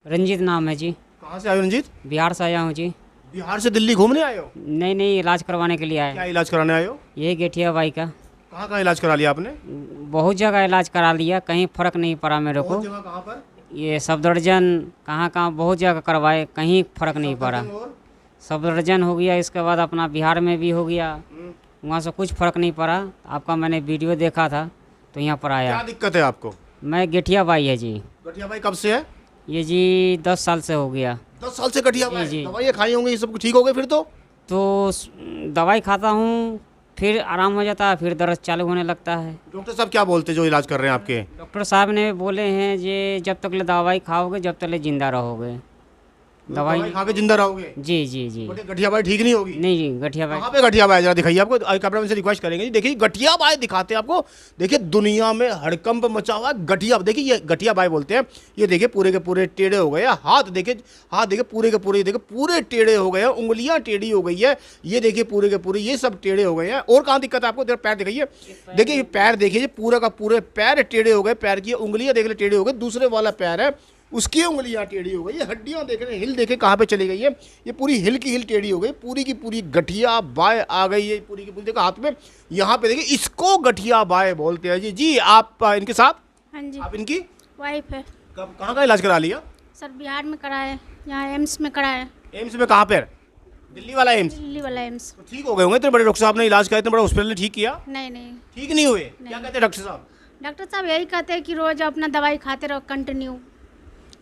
रंजीत नाम है जी। कहाँ से आए हो रंजीत? बिहार से आया हूँ जी। बिहार से दिल्ली घूमने आए हो? नहीं नहीं, इलाज करवाने के लिए आया। क्या इलाज कराने आए हो? यही गेठिया बाई का। कहाँ कहाँ इलाज करा लिया आपने? बहुत जगह इलाज करा लिया, कहीं फ़र्क नहीं पड़ा मेरे को। बहुत जगह कहाँ पर? ये सफदरजन कहाँ कहाँ बहुत जगह करवाए, कहीं फ़र्क नहीं पड़ा। और? सफदरजन हो गया, इसके बाद अपना बिहार में भी हो गया, हम्म। वहाँ से कुछ फ़र्क नहीं पड़ा। आपका मैंने वीडियो देखा था तो यहाँ पर क्या आया। दिक्कत है आपको? मैं गेठिया बाई है जी। गठिया भाई कब से है? ये जी 10 साल से हो गया। 10 साल से गठिया जी, भाई। जी। दवाइयाँ खाई होंगी, ये सब कुछ ठीक हो गए फिर तो? तो दवाई खाता हूँ, फिर आराम हो जाता है, फिर दर्द चालू होने लगता है। डॉक्टर साहब क्या बोलते जो इलाज कर रहे हैं आपके? डॉक्टर साहब ने बोले हैं ये जब तक ले दवाई खाओगे जब तक ले जिंदा रहोगे। दवाई खा के जिंदा रहोगे? जी जी जी। बोले गठिया भाई ठीक नहीं होगी? नहीं जी, गठिया भाई। कहाँ पे गठिया भाई? जरा दिखाइए, आपको कैमरा मैन से रिक्वेस्ट करेंगे जी। देखिए गठिया भाई दिखाते हैं आपको। देखिए दुनिया में हड़कंप मचा हुआ है गठिया। देखिए ये गठिया भाई बोलते हैं। ये देखिए पूरे के पूरे टेढ़े हो गए हैं। हाथ देखिए पूरे के पूरे, देखिए पूरे टेढ़े हो गए हैं, उंगलियां टेढ़ी हो गई है। ये देखिए पूरे के पूरे ये सब टेढ़े हो गए हैं। और कहाँ दिक्कत है आपको? जरा पैर दिखाइए। देखिए पैर देखिए, पूरा का पूरे पैर टेढ़े हो गए। पैर की उंगलियां देख ले टेढ़े हो गए। दूसरे वाला पैर है उसकी उंगलियां टेढ़ी हो गई। ये हड्डियां देख रहे हैं, हिल देखे कहाँ पे चली गई है। ये पूरी हिल की हिल टेढ़ी हो गई। पूरी की पूरी गठिया बाय आ गई है। पूरी की पूरी देखो हाथ में, यहाँ पे देखिए इसको गठिया बाय बोलते हैं जी। जी आप इनके साथ? हाँ जी, आप इनकी वाइफ है कब कहाँ का इलाज करा लिया? सर। बिहार में कराए, यहाँ एम्स में कराए। एम्स में? कहाँ पर? दिल्ली वाला एम्स? दिल्ली वाला एम्स। तो ठीक हो गए होंगे इतने बड़े डॉक्टर साहब ने इलाज किया, इतने बड़ा हॉस्पिटल ने ठीक किया? नहीं नहीं, ठीक नहीं हुए? क्या कहते हैं डॉक्टर साहब? डॉक्टर साहब यही कहते हैं कि रोज अपना दवाई खाते रहो कंटिन्यू।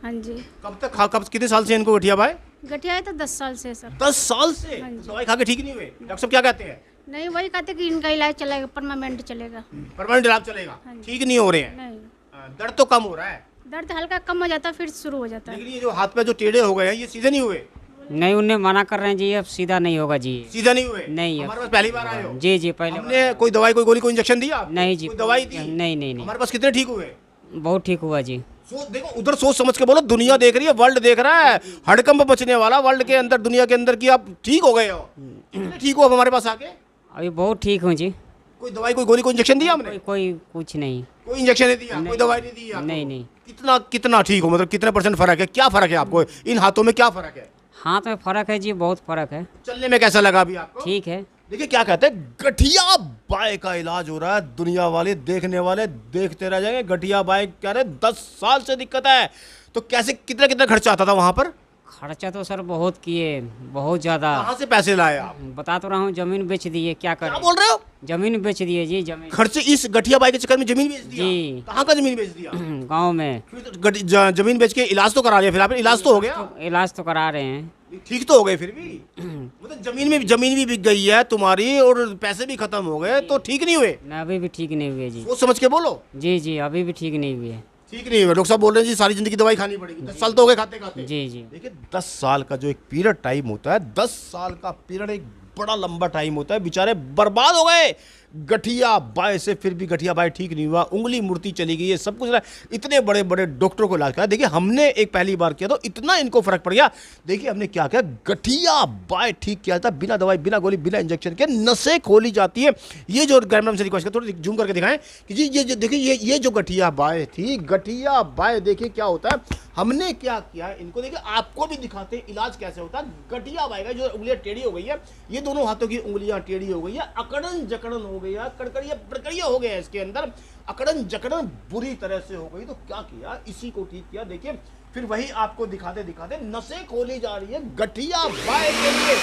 हाँ जी। कब तक कब कितने साल से इनको गठिया भाई? गठिया है तो 10 साल से सर। 10 साल से? हाँ जी। दवाई खा के ठीक नहीं हुए? डॉक्टर साहब क्या कहते हैं? नहीं, वही कहते हैं कि इनका इलाज चलेगा, परमानेंट चलेगा। परमानेंट इलाज चलेगा? हाँ जी। ठीक नहीं हो रहे हैं? नहीं, दर्द तो कम हो रहा है, दर्द हल्का कम हो जाता है फिर शुरू हो जाता है। लेकिन ये जो हाथ पे जो टेढ़े हो गए हैं ये सीधे नहीं हुए? नहीं, उन्हें मना कर रहे हैं जी, अब सीधा नहीं होगा जी। सीधा नहीं हुए? नहीं, अब हमारे पास पहली बार आए हो? जी जी, पहले हमने कोई दवाई कोई गोली कोई इंजेक्शन दिया आपको? नहीं जी, कोई दवाई दी? नहीं नहीं नहीं, हमारे पास कितने ठीक हुए? बहुत ठीक हुआ जी। सोच देखो, उधर सोच समझ के बोलो। दुनिया देख रही है, वर्ल्ड देख रहा है, हड़कंप बचने वाला वर्ल्ड के अंदर, दुनिया के अंदर की आप ठीक हो गए हो। कितने ठीक हो अब हमारे पास आके? अभी बहुत ठीक हूँ जी। कोई दवाई कोई गोली कोई इंजेक्शन दिया हमने? कोई कुछ नहीं। कोई इंजेक्शन नहीं दिया, कोई दवाई नहीं दी आपको? नहीं नहीं। कितना कितना ठीक हो, मतलब कितने परसेंट फर्क है? क्या फर्क है आपको इन हाथों में? क्या फर्क है? हाथ में फ़र्क है जी, बहुत फ़र्क है। चलने में कैसा लगा अभी आपको? ठीक है। देखिए क्या कहते हैं, गठिया बाय का इलाज हो रहा है। दुनिया वाले देखने वाले देखते रह जाएंगे। गठिया बाय कह रहे 10 साल से दिक्कत है। तो कैसे कितना कितना खर्चा आता था वहां पर? खर्चा तो सर बहुत किए, बहुत ज़्यादा। कहाँ से पैसे लाए आप? बता तो रहा हूँ, ज़मीन बेच दिए, क्या क्या करें। बोल रहे हो? ज़मीन बेच दिए जी, ज़मीन। खर्चे इस गठिया बाई के चक्कर में जमीन बेच दिया? जी। कहाँ का जमीन बेच दिया? गांव में। फिर तो जमीन बेच के इलाज तो करा लिया? फिर आपने इलाज तो हो गया? तो इलाज तो करा रहे हैं। ठीक तो हो गए फिर भी? मतलब जमीन भी बिक गई है तुम्हारी और पैसे भी खत्म हो गए, तो ठीक नहीं हुए? ना, अभी भी ठीक नहीं हुए जी। सोच समझ के बोलो। जी जी, अभी भी ठीक नहीं हुए। ठीक नहीं हुए? डॉक्टर साहब बोल रहे हैं जी सारी जिंदगी दवाई खानी पड़ेगी। 10 साल तो हो गए खाते खाते। जी जी। देखिए 10 साल का जो एक पीरियड टाइम होता है, 10 साल का पीरियड एक बड़ा लंबा टाइम होता है। बेचारे बर्बाद हो गए गठिया बाय से, फिर भी गठिया बाय ठीक नहीं हुआ। उंगली मुड़ती चली गई है, सब कुछ। इतने बड़े बड़े डॉक्टरों को इलाज करा। देखिए हमने एक पहली बार किया तो इतना इनको फर्क पड़ गया। देखिए हमने क्या किया, गठिया बाय ठीक किया था बिना दवाई बिना गोली बिना इंजेक्शन के। नसें खोली जाती है। ये जो कैमरा से रिक्वेस्ट कर थोड़ा जूम करके दिखाएं कि जी ये देखिए ये जो गठिया बाय थी, गठिया बाय देखिए क्या होता है। हमने क्या किया इनको, देखिए आपको भी दिखाते हैं इलाज कैसे होता है। गठिया बाय का जो उंगलियां टेढ़ी हो गई है, ये दोनों हाथों की उंगलियां टेढ़ी हो गई है, अकड़न जकड़न हो गई है, कड़कड़िया प्रकड़िया हो गया इसके अंदर, अकड़न जकड़न बुरी तरह से हो गई। तो क्या किया, इसी को ठीक किया। देखिए फिर वही आपको दिखाते दिखाते नसें खोली जा रही है गठिया बाय के लिए।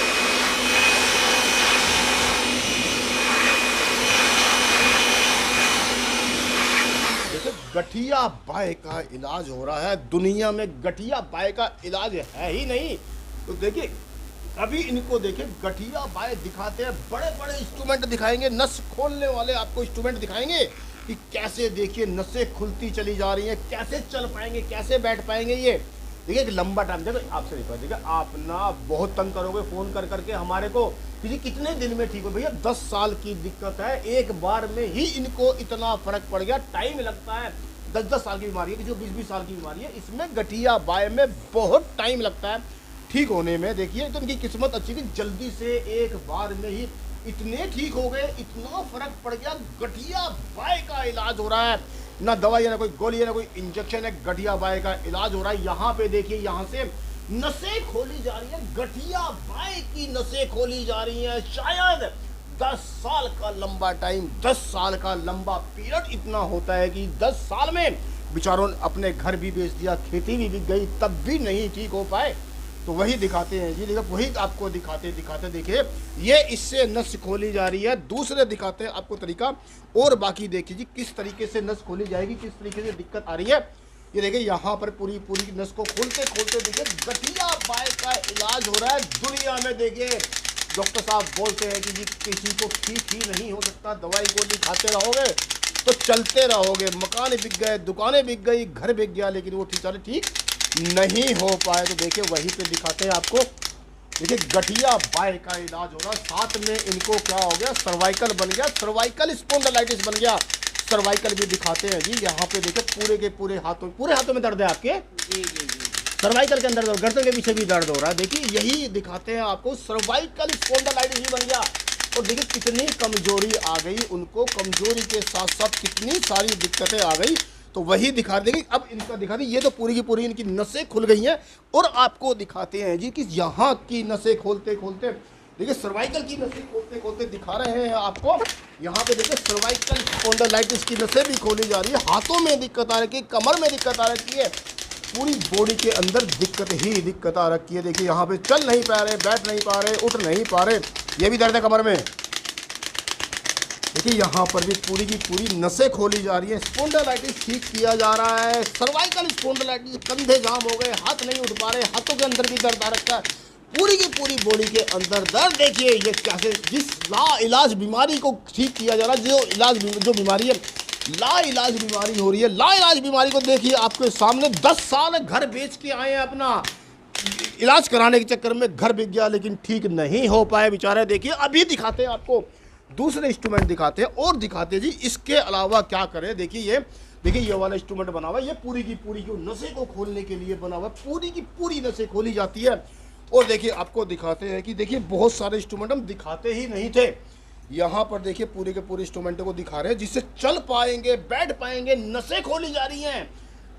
गठिया बाय का इलाज हो रहा है। दुनिया में गठिया बाय का इलाज है ही नहीं। तो देखिए अभी इनको देखिए गठिया बाय दिखाते हैं, बड़े बड़े इंस्ट्रूमेंट दिखाएंगे, नस खोलने वाले आपको इंस्ट्रूमेंट दिखाएंगे कि कैसे देखिए नसें खुलती चली जा रही हैं, कैसे चल पाएंगे, कैसे बैठ पाएंगे। ये देखिए एक लंबा टाइम, देखो आपसे रिक्वेस्ट, देखिए आप ना बहुत तंग करोगे फ़ोन कर करके हमारे को कि कितने दिन में ठीक हो। भैया 10 साल की दिक्कत है, एक बार में ही इनको इतना फर्क पड़ गया। टाइम लगता है, 10-10 साल की बीमारी है, किसी को 20-20 साल की बीमारी है, इसमें गठिया बाय में बहुत टाइम लगता है ठीक होने में। देखिए तो इनकी किस्मत अच्छी थी, जल्दी से एक बार में ही इतने ठीक हो गए, इतना फर्क पड़ गया, गठिया बाय का इलाज हो रहा है, ना दवाई है ना कोई गोली है ना कोई इंजेक्शन है, गठिया बाय का इलाज हो रहा है। यहाँ पे देखिए, यहाँ से नसें खोली जा रही है, गठिया बाय की नसें खोली जा रही हैं। शायद 10 साल का लंबा टाइम, 10 साल का लंबा पीरियड इतना होता है कि 10 साल में बेचारों ने अपने घर भी बेच दिया, खेती भी बिक गई, तब भी नहीं ठीक हो पाए। तो वही दिखाते हैं जी, देखो वही आपको दिखाते देखिए, ये इससे नस खोली जा रही है। दूसरे दिखाते हैं आपको तरीका, और बाकी देखिए जी किस तरीके से नस खोली जाएगी, किस तरीके से दिक्कत आ रही है। ये देखिए यहाँ पर पूरी नस को खोलते देखिए गठिया बाय का इलाज हो रहा है। दुनिया में देखिए डॉक्टर साहब बोलते हैं कि जी किसी को ठीक ही नहीं हो सकता, दवाई गोली खाते रहोगे तो चलते रहोगे, मकान बिक गए, दुकानें बिक गई, घर बिक गया, लेकिन वो ठीक नहीं हो पाए। तो देखिए वहीं पे दिखाते हैं आपको, देखिए गठिया बाय का इलाज हो रहा, साथ में इनको क्या हो गया, सर्वाइकल बन गया, सर्वाइकल स्पॉन्डिलाइटिस बन गया, सर्वाइकल भी दिखाते हैं जी। यहाँ पे देखिए पूरे के पूरे हाथों में दर्द है आपके, जी जी जी। सर्वाइकल के अंदर गर्दन के पीछे भी दर्द हो रहा है। देखिए यही दिखाते हैं आपको, सर्वाइकल स्पॉन्डिलाइटिस ही बन गया। और देखिए कितनी कमजोरी आ गई उनको, कमजोरी के साथ साथ कितनी सारी दिक्कतें आ गई। तो वही दिखा देंगे, अब इनका दिखा दें, ये तो पूरी की पूरी इनकी नसें खुल गई हैं। और आपको दिखाते हैं जी कि यहाँ की नसें खोलते देखिए, सर्वाइकल की नसें खोलते दिखा रहे हैं आपको। यहाँ पे देखिए सर्वाइकल स्पॉन्डिलाइटिस की नसें भी खोली जा रही है, हाथों में दिक्कत आ रही है, कमर में दिक्कत आ रही है, पूरी बॉडी के अंदर दिक्कत आ रखी है। देखिए यहाँ पे चल नहीं पा रहे, बैठ नहीं पा रहे, उठ नहीं पा रहे, ये भी दर्द है कमर में। देखिए यहाँ पर भी पूरी की पूरी नसें खोली जा रही है, स्पॉन्डिलाइटिस ठीक किया जा रहा है। सर्वाइकल स्पॉन्डिलाइटिस, कंधे जाम हो गए, हाथ नहीं उठ पा रहे, हाथों के अंदर भी दर्द आ रखा है, पूरी की पूरी बॉडी के अंदर दर्द। देखिए ये कैसे जिस लाइलाज बीमारी को ठीक किया जा रहा है, जो बीमारी है लाइलाज बीमारी हो रही है, लाइलाज बीमारी को देखिए आपके सामने 10 साल घर बेच के आए हैं, अपना इलाज कराने के चक्कर में घर बिक गया, लेकिन ठीक नहीं हो पाए बेचारे। देखिए अभी दिखाते हैं आपको, दूसरे इंस्ट्रूमेंट दिखाते हैं और दिखाते हैं जी इसके अलावा क्या करें। देखिए ये वाला इंस्ट्रूमेंट बना हुआ है, ये पूरी की पूरी नसें को खोलने के लिए बना हुआ है, पूरी की पूरी नसें खोली जाती है। और देखिए आपको दिखाते हैं कि देखिए बहुत सारे इंस्ट्रूमेंट हम दिखाते ही नहीं थे, यहाँ पर देखिए पूरे के पूरे इंस्ट्रूमेंट को दिखा रहे हैं जिससे चल पाएंगे, बैठ पाएंगे। नसें खोली जा रही हैं,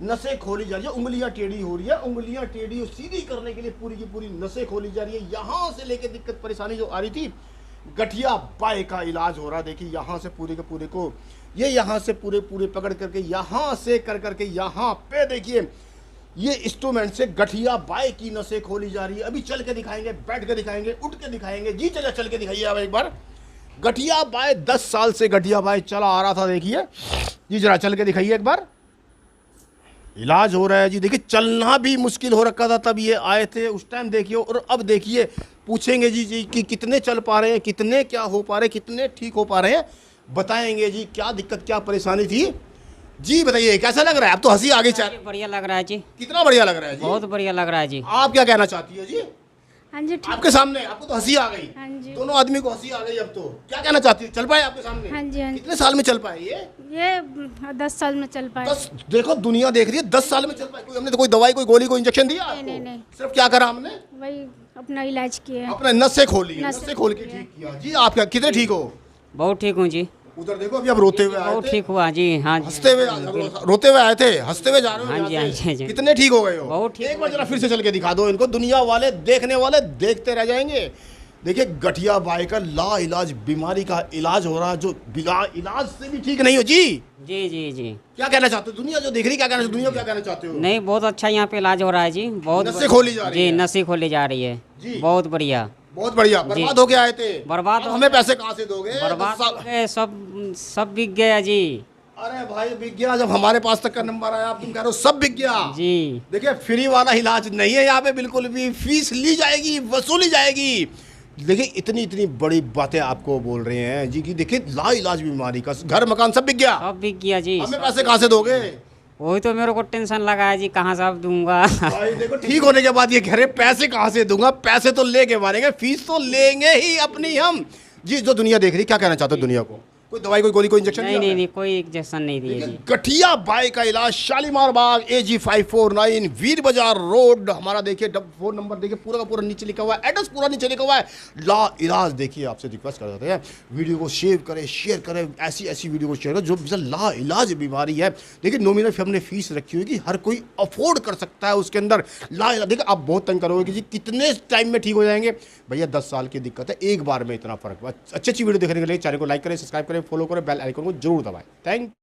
नसें खोली जा रही है, उंगलियां टेढ़ी हो रही है, उंगलियां टेढ़ी और सीधी करने के लिए पूरी की पूरी नसें खोली जा रही है। यहाँ से लेके दिक्कत परेशानी जो आ रही थी, गठिया बाय का इलाज हो रहा है। देखिए यहाँ से पूरे के पूरे को, ये यहाँ से पूरे पकड़ करके यहाँ से कर करके यहाँ पे देखिए ये इंस्ट्रूमेंट से गठिया बाय की नसें खोली जा रही है। अभी चल के दिखाएंगे, बैठ के दिखाएंगे, उठ के दिखाएंगे जी। चल के दिखाइए आप एक बार। गठिया बाय 10 साल से गठिया बाय चला आ रहा था, देखिए जी, जरा चल के दिखाइए एक बार। इलाज हो रहा है जी। देखिए चलना भी मुश्किल हो रखा था तब ये आए थे उस टाइम, देखिए। और अब देखिए पूछेंगे जी कि कितने चल पा रहे हैं, कितने क्या हो पा रहे हैं, कितने ठीक हो पा रहे हैं, बताएंगे जी क्या दिक्कत क्या परेशानी थी। जी बताइए कैसा लग रहा है? अब तो हंसी आ गई। बढ़िया लग रहा है जी, कितना बढ़िया लग रहा है जी, बहुत बढ़िया लग रहा है जी। आप क्या कहना चाहती है जी? हाँ जी ठीक। आपके सामने आपको तो हंसी आ गई, हाँ जी। दोनों आदमी को हंसी आ गई। अब तो क्या कहना चाहती है? चल पाए आपके सामने? हाँ जी, हाँ जी। कितने साल में चल पाए ये 10 साल में चल पाए। 10, देखो दुनिया देख रही है, 10 साल में चल पाए। हमने तो कोई दवाई, कोई गोली, कोई इंजेक्शन दिया आपको? नहीं। सिर्फ क्या करा हमने? वही अपना इलाज किए। अपने नसें खोली, नसें नसें खोल के ठीक किया जी। आप क्या कितने ठीक हो? बहुत ठीक हूँ जी, उधर देखो अभी आप रोते हुए आए बहुत थे, ठीक हुआ जी। हाँ जी, हंसते हुए रोते हुए आए थे, हंसते हुए जा रहे हो हाँ जी, यहाँ हाँ से। जी, हाँ जी। कितने ठीक हो गए हो? बहुत ठीक एक बार जरा फिर से चल के दिखा दो इनको, दुनिया वाले देखने वाले देखते रह जाएंगे। देखिए गठिया बाय का लाइलाज बीमारी का इलाज हो रहा है, जो बिना इलाज से भी ठीक नहीं हो जी। जी जी जी। क्या कहना चाहते हो? दुनिया जो देख रही, क्या कहना दुनिया क्या कहना चाहते हो? नहीं, बहुत अच्छा यहाँ पे इलाज हो रहा है जी, बहुत नसें खोली जा रही जी, है। नसें खोली जा रही है जी। बहुत बढ़िया। बहुत बढ़िया। बर्बाद हो के आए थे, बर्बाद अब हो हमें पैसे कहाँ से दोगे? बर्बाद तो हो गए, सब बिक गया जी। अरे भाई बिक गया, जब हमारे पास तक का नंबर आया, आप तुम कह रहे हो सब बिक गया जी। देखिए फ्री वाला इलाज नहीं है यहाँ पे, बिल्कुल भी फीस ली जाएगी, वसूली जाएगी। देखिए इतनी बड़ी बातें आपको बोल रहे हैं जी कि देखिए लाइलाज बीमारी का घर मकान सब बिक गया, सब बिक गया जी। हमें पैसे कहाँ से दोगे? वही तो मेरे को टेंशन लगा है जी, कहाँ से अब दूंगा। भाई देखो ठीक होने के बाद ये कह रहे पैसे कहाँ से दूंगा, पैसे तो लेके मारेंगे, फीस तो लेंगे ही अपनी हम जी। जो दुनिया देख रही, क्या कहना चाहते हो दुनिया को? कोई दवाई, कोई गोली, कोई इंजेक्शन नहीं नहीं नहीं, कोई इंजेक्शन नहीं दिए जी। गठिया बाई का इलाज शालीमार बाग AG 549 वीर बाजार रोड। हमारा देखिए फोन नंबर देखिए पूरा का पूरा नीचे लिखा हुआ है, एड्रेस पूरा नीचे लिखा हुआ है। ला इलाज देखिए, आपसे रिक्वेस्ट कर देते हैं वीडियो को शेयर करें, ऐसी वीडियो को शेयर करें जो ला इलाज बीमारी है। देखिए नॉमिनल हमने फीस रखी हुई कि हर कोई अफोर्ड कर सकता है, उसके अंदर ला इलाज। देखिए आप बहुत तंग करोगे कि जी कितने टाइम में ठीक हो जाएंगे, भैया 10 साल की दिक्कत है, एक बार में इतना फर्क। अच्छी वीडियो देखने के लिए चैनल को लाइक करें, सब्सक्राइब करें, फॉलो करें, बेल आइकन को जरूर दबाएं। थैंक